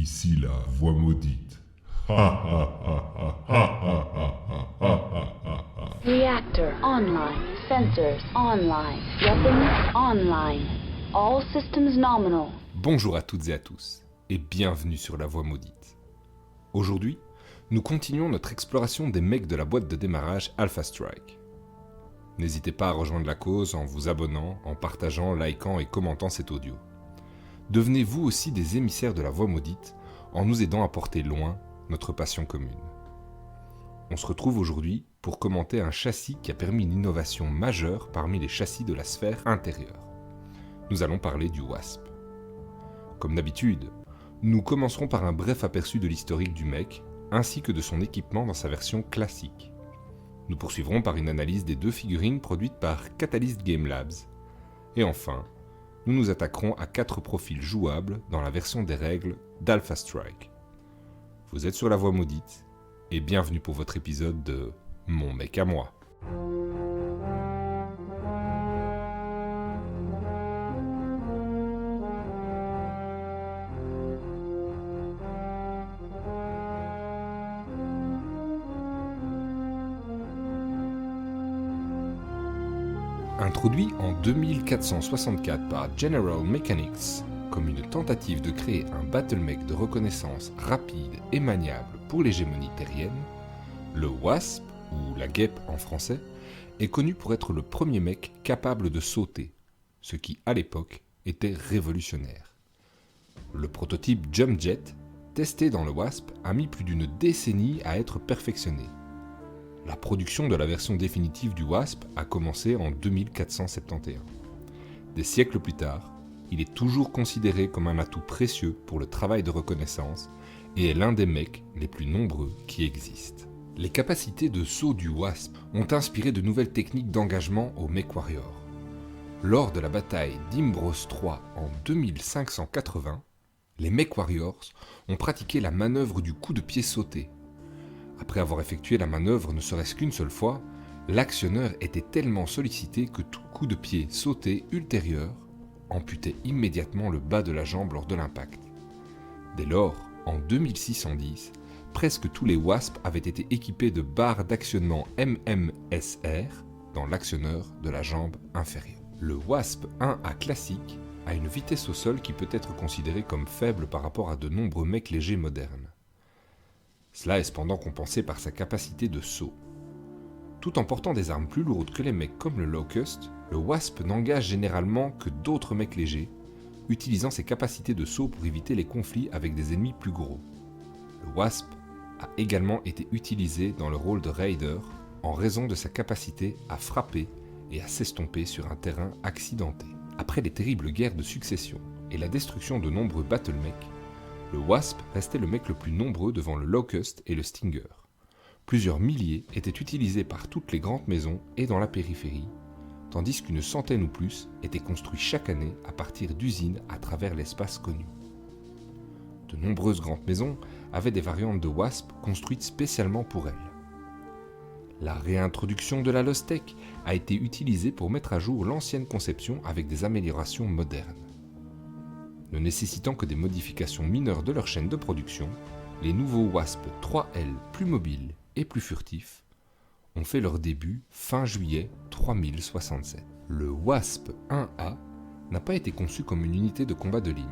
Ici la voix maudite. Reactor online. Sensors online. Weapons online. All systems nominal. Bonjour à toutes et à tous, et bienvenue sur La Voix Maudite. Aujourd'hui, nous continuons notre exploration des mecs de la boîte de démarrage Alpha Strike. N'hésitez pas à rejoindre la cause en vous abonnant, en partageant, likant et commentant cet audio. Devenez vous aussi des émissaires de La Voix Maudite en nous aidant à porter loin notre passion commune. On se retrouve aujourd'hui pour commenter un châssis qui a permis une innovation majeure parmi les châssis de la sphère intérieure. Nous allons parler du Wasp. Comme d'habitude, nous commencerons par un bref aperçu de l'historique du mec, ainsi que de son équipement dans sa version classique. Nous poursuivrons par une analyse des deux figurines produites par Catalyst Game Labs. Et enfin, nous nous attaquerons à 4 profils jouables dans la version des règles d'Alpha Strike. Vous êtes sur La Voix Maudite, et bienvenue pour votre épisode de Mon mec à moi. Introduit en 2464 par General Mechanics comme une tentative de créer un battlemech de reconnaissance rapide et maniable pour l'hégémonie terrienne, le Wasp, ou la guêpe en français, est connu pour être le premier mech capable de sauter, ce qui à l'époque était révolutionnaire. Le prototype Jump Jet, testé dans le Wasp, a mis plus d'une décennie à être perfectionné. La production de la version définitive du Wasp a commencé en 2471. Des siècles plus tard, il est toujours considéré comme un atout précieux pour le travail de reconnaissance et est l'un des mecs les plus nombreux qui existent. Les capacités de saut du Wasp ont inspiré de nouvelles techniques d'engagement aux MechWarriors. Lors de la bataille d'Imbros III en 2580, les MechWarriors ont pratiqué la manœuvre du coup de pied sauté. Après avoir effectué la manœuvre ne serait-ce qu'une seule fois, l'actionneur était tellement sollicité que tout coup de pied sauté ultérieur amputait immédiatement le bas de la jambe lors de l'impact. Dès lors, en 2610, presque tous les Wasp avaient été équipés de barres d'actionnement MMSR dans l'actionneur de la jambe inférieure. Le Wasp 1A classique a une vitesse au sol qui peut être considérée comme faible par rapport à de nombreux mecs légers modernes. Cela est cependant compensé par sa capacité de saut. Tout en portant des armes plus lourdes que les mecs comme le Locust, le Wasp n'engage généralement que d'autres mecs légers, utilisant ses capacités de saut pour éviter les conflits avec des ennemis plus gros. Le Wasp a également été utilisé dans le rôle de Raider en raison de sa capacité à frapper et à s'estomper sur un terrain accidenté. Après les terribles guerres de succession et la destruction de nombreux battlemechs, le Wasp restait le mec le plus nombreux devant le Locust et le Stinger. Plusieurs milliers étaient utilisés par toutes les grandes maisons et dans la périphérie, tandis qu'une centaine ou plus étaient construits chaque année à partir d'usines à travers l'espace connu. De nombreuses grandes maisons avaient des variantes de Wasp construites spécialement pour elles. La réintroduction de la Lost Tech a été utilisée pour mettre à jour l'ancienne conception avec des améliorations modernes. Ne nécessitant que des modifications mineures de leur chaîne de production, les nouveaux Wasp 3L plus mobiles et plus furtifs ont fait leur début fin juillet 3067. Le Wasp 1A n'a pas été conçu comme une unité de combat de ligne.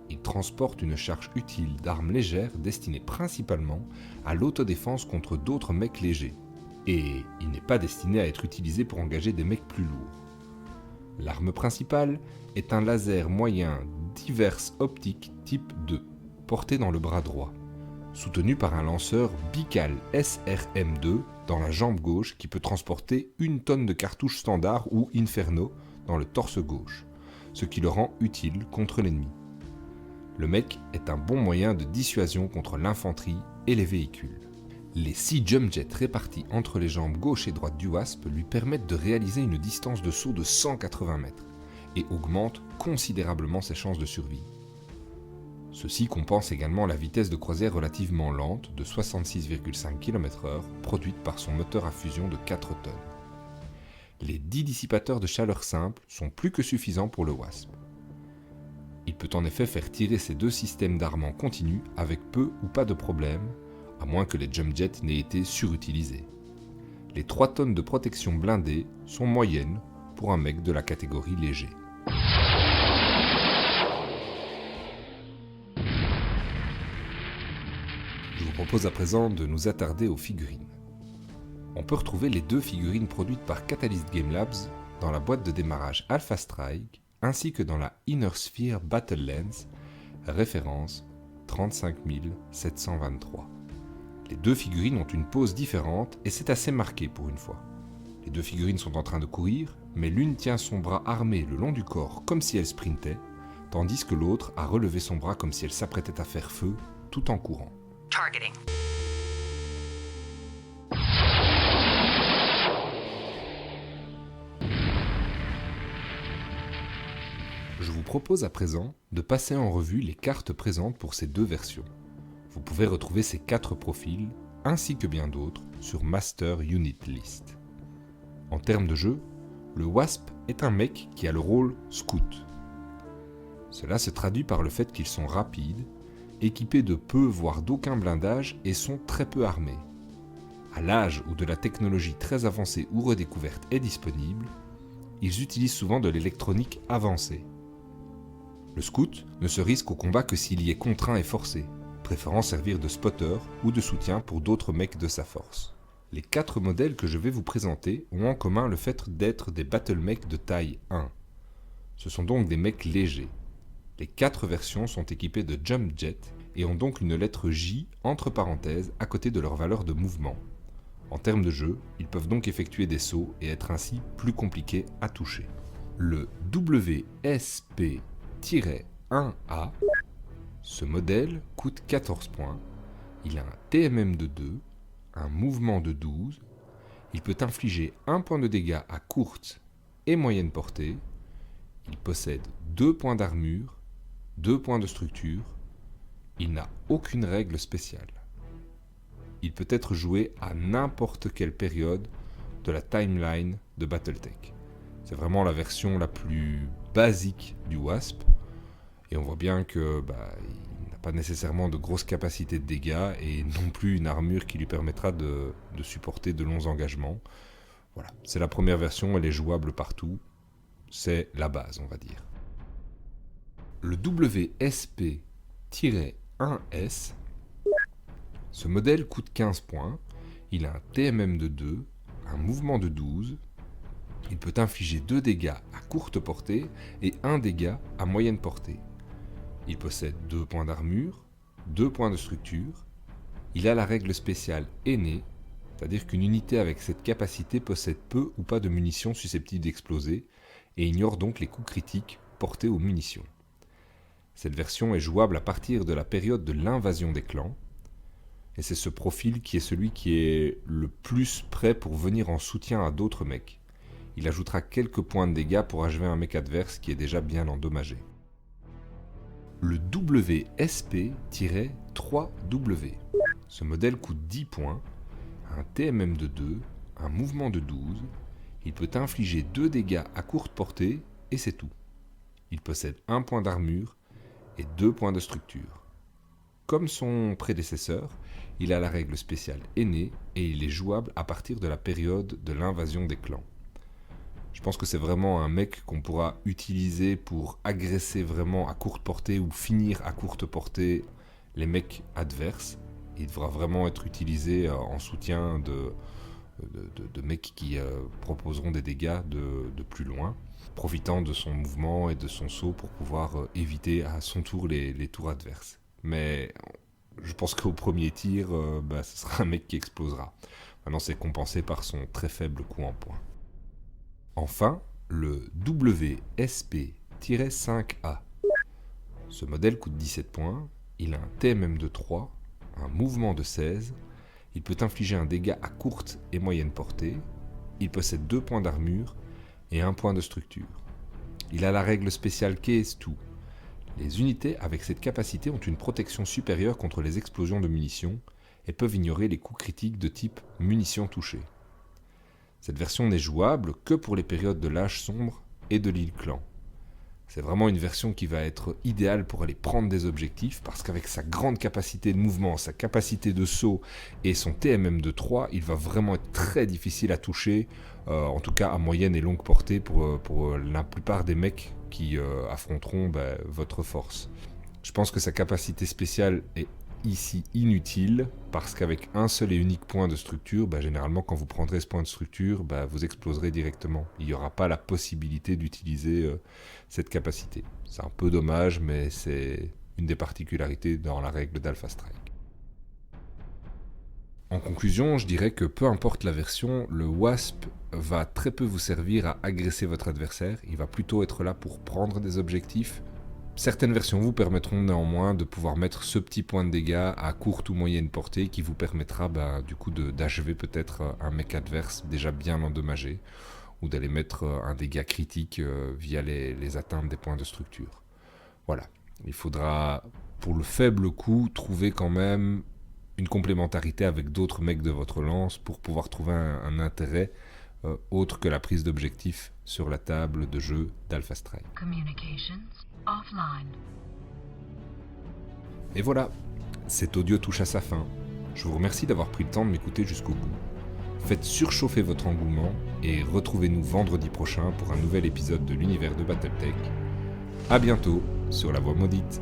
Il transporte une charge utile d'armes légères destinée principalement à l'autodéfense contre d'autres mecs légers, et il n'est pas destiné à être utilisé pour engager des mecs plus lourds. L'arme principale est un laser moyen diverse optique type 2, porté dans le bras droit, soutenu par un lanceur Bical SRM2 dans la jambe gauche qui peut transporter 1 tonne de cartouches standard ou Inferno dans le torse gauche, ce qui le rend utile contre l'ennemi. Le mech est un bon moyen de dissuasion contre l'infanterie et les véhicules. Les 6 jump jets répartis entre les jambes gauche et droite du Wasp lui permettent de réaliser une distance de saut de 180 mètres et augmentent considérablement ses chances de survie. Ceci compense également la vitesse de croisière relativement lente de 66,5 km/h produite par son moteur à fusion de 4 tonnes. Les 10 dissipateurs de chaleur simples sont plus que suffisants pour le Wasp. Il peut en effet faire tirer ces deux systèmes d'armes en continu avec peu ou pas de problème, à moins que les jump jets n'aient été surutilisés. Les 3 tonnes de protection blindée sont moyennes pour un mech de la catégorie léger. Je vous propose à présent de nous attarder aux figurines. On peut retrouver les 2 figurines produites par Catalyst Game Labs dans la boîte de démarrage Alpha Strike ainsi que dans la Inner Sphere Battle Lens, référence 35723. Les 2 figurines ont une pose différente et c'est assez marqué pour une fois. Les 2 figurines sont en train de courir, mais l'une tient son bras armé le long du corps comme si elle sprintait, tandis que l'autre a relevé son bras comme si elle s'apprêtait à faire feu tout en courant. Targeting. Je vous propose à présent de passer en revue les cartes présentes pour ces 2 versions. Vous pouvez retrouver ces 4 profils, ainsi que bien d'autres, sur Master Unit List. En termes de jeu, le Wasp est un mech qui a le rôle Scout. Cela se traduit par le fait qu'ils sont rapides, équipés de peu voire d'aucun blindage et sont très peu armés. À l'âge où de la technologie très avancée ou redécouverte est disponible, ils utilisent souvent de l'électronique avancée. Le Scout ne se risque au combat que s'il y est contraint et forcé, préférant servir de spotter ou de soutien pour d'autres mecs de sa force. Les 4 modèles que je vais vous présenter ont en commun le fait d'être des battle mechs de taille 1. Ce sont donc des mecs légers. Les 4 versions sont équipées de jump jet et ont donc une lettre J entre parenthèses à côté de leur valeur de mouvement. En termes de jeu, ils peuvent donc effectuer des sauts et être ainsi plus compliqués à toucher. Le WSP-1A, ce modèle coûte 14 points, il a un TMM de 2, un mouvement de 12, il peut infliger 1 point de dégâts à courte et moyenne portée, il possède 2 points d'armure, 2 points de structure, il n'a aucune règle spéciale. Il peut être joué à n'importe quelle période de la timeline de Battletech. C'est vraiment la version la plus basique du Wasp, et on voit bien que il n'a pas nécessairement de grosses capacités de dégâts et non plus une armure qui lui permettra de supporter de longs engagements. Voilà, c'est la première version, elle est jouable partout, c'est la base on va dire. Le WSP-1S, ce modèle coûte 15 points, il a un TMM de 2, un mouvement de 12, il peut infliger 2 dégâts à courte portée et 1 dégât à moyenne portée. Il possède 2 points d'armure, 2 points de structure, il a la règle spéciale aînée, c'est-à-dire qu'une unité avec cette capacité possède peu ou pas de munitions susceptibles d'exploser et ignore donc les coups critiques portés aux munitions. Cette version est jouable à partir de la période de l'invasion des clans, et c'est ce profil qui est celui qui est le plus prêt pour venir en soutien à d'autres mecs. Il ajoutera quelques points de dégâts pour achever un mec adverse qui est déjà bien endommagé. Le WSP-3W. Ce modèle coûte 10 points, un TMM de 2, un mouvement de 12, il peut infliger 2 dégâts à courte portée et c'est tout. Il possède 1 point d'armure et 2 points de structure. Comme son prédécesseur, il a la règle spéciale aînée et il est jouable à partir de la période de l'invasion des clans. Je pense que c'est vraiment un mec qu'on pourra utiliser pour agresser vraiment à courte portée ou finir à courte portée les mecs adverses. Il devra vraiment être utilisé en soutien de mecs qui proposeront des dégâts de plus loin, profitant de son mouvement et de son saut pour pouvoir éviter à son tour les tours adverses. Mais je pense qu'au premier tir, ce sera un mec qui explosera. Maintenant, c'est compensé par son très faible coup en points. Enfin, le WSP-5A. Ce modèle coûte 17 points, il a un TMM de 3, un mouvement de 16, il peut infliger un dégât à courte et moyenne portée, il possède 2 points d'armure et 1 point de structure. Il a la règle spéciale Case-2. Les unités avec cette capacité ont une protection supérieure contre les explosions de munitions et peuvent ignorer les coups critiques de type munitions touchées. Cette version n'est jouable que pour les périodes de l'âge sombre et de l'île Clan. C'est vraiment une version qui va être idéale pour aller prendre des objectifs, parce qu'avec sa grande capacité de mouvement, sa capacité de saut et son TMM de 3, il va vraiment être très difficile à toucher, en tout cas à moyenne et longue portée pour la plupart des mecs qui affronteront votre force. Je pense que sa capacité spéciale est ici inutile, parce qu'avec un seul et unique point de structure, généralement quand vous prendrez ce point de structure, vous exploserez directement. Il n'y aura pas la possibilité d'utiliser cette capacité. C'est un peu dommage, mais c'est une des particularités dans la règle d'Alpha Strike. En conclusion, je dirais que peu importe la version, le Wasp va très peu vous servir à agresser votre adversaire. Il va plutôt être là pour prendre des objectifs. Certaines versions vous permettront néanmoins de pouvoir mettre ce petit point de dégâts à courte ou moyenne portée qui vous permettra du coup d'achever peut-être un mec adverse déjà bien endommagé, ou d'aller mettre un dégât critique via les atteintes des points de structure. Voilà, il faudra pour le faible coût trouver quand même une complémentarité avec d'autres mecs de votre lance pour pouvoir trouver un intérêt autre que la prise d'objectif sur la table de jeu d'Alpha Strike. Et voilà, cet audio touche à sa fin. Je vous remercie d'avoir pris le temps de m'écouter jusqu'au bout. Faites surchauffer votre engouement et retrouvez-nous vendredi prochain pour un nouvel épisode de l'univers de Battletech. A bientôt sur La Voix Maudite.